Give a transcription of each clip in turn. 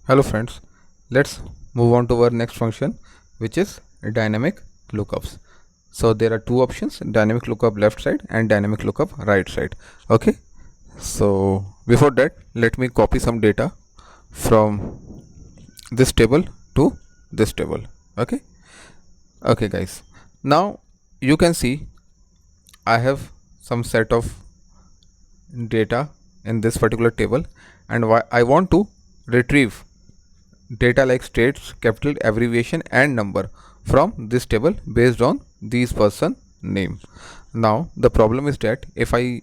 Hello friends, let's move on to our next function, which is dynamic lookups. So there are two options, dynamic lookup left side and dynamic lookup right side. Okay, so before that let me copy some data from this table to this table. Okay guys, now you can see I have some set of data in this particular table, and I want to retrieve data like states, capital, abbreviation and number from this table based on these person name. Now the problem is that if I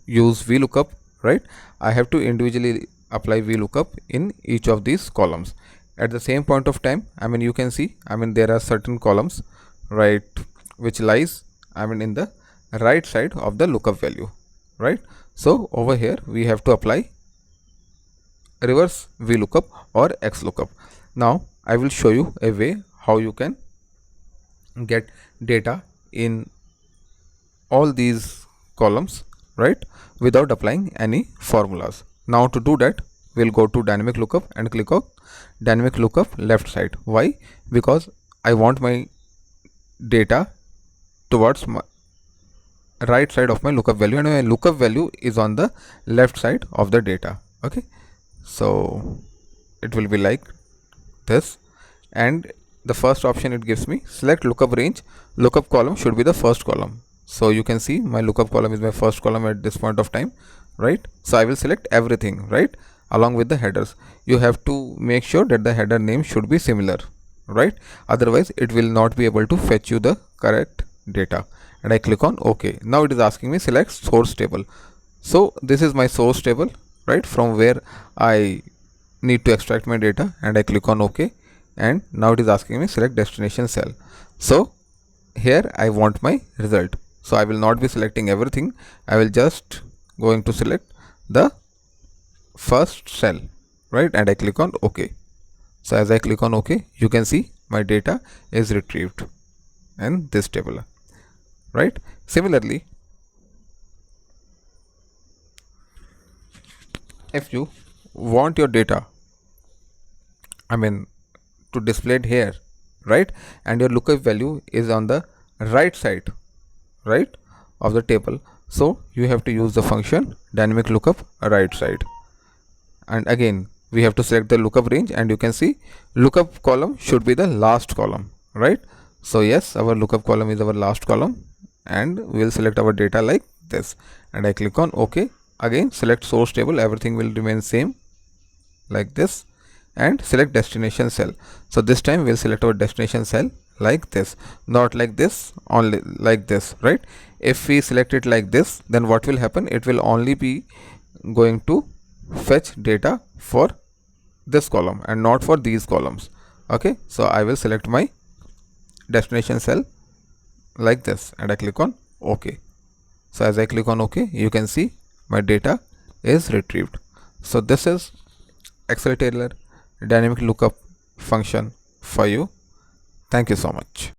use VLOOKUP, right, I have to individually apply VLOOKUP in each of these columns at the same point of time. You can see there are certain columns, right, which lies in the right side of the lookup value, right. So over here we have to apply reverse VLOOKUP or XLOOKUP. Now I will show you a way how you can get data in all these columns, right, without applying any formulas. Now to do that, we'll go to dynamic lookup and click on dynamic lookup left side. Why? Because I want my data towards my right side of my lookup value, and my lookup value is on the left side of the data. Okay, so it will be like this, and the first option it gives me, select lookup range, lookup column should be the first column. So you can see my lookup column is my first column at this point of time, right. So I will select everything, right, along with the headers. You have to make sure that the header name should be similar, right, otherwise it will not be able to fetch you the correct data. And I click on OK. Now it is asking me select source table. So this is my source table, right, from where I need to extract my data, and I click on OK. And now it is asking me select destination cell. So here I want my result, so I will not be selecting everything. I will just going to select the first cell, right, and I click on OK. So as I click on OK, you can see my data is retrieved in this table, right. Similarly, if you want your data to display it here, right, and your lookup value is on the right side, right, of the table, so you have to use the function dynamic lookup right side. And again we have to select the lookup range, and you can see lookup column should be the last column, right. So yes, our lookup column is our last column, and we will select our data like this, and I click on OK. Again select source table, everything will remain same like this, and select destination cell. So this time we'll select our destination cell like this, not like this, only like this, right. If we select it like this, then what will happen, it will only be going to fetch data for this column and not for these columns. Okay, so I will select my destination cell like this, and I click on OK. So as I click on OK, you can see my data is retrieved. So this is Excel Tailor dynamic lookup function for you. Thank you so much.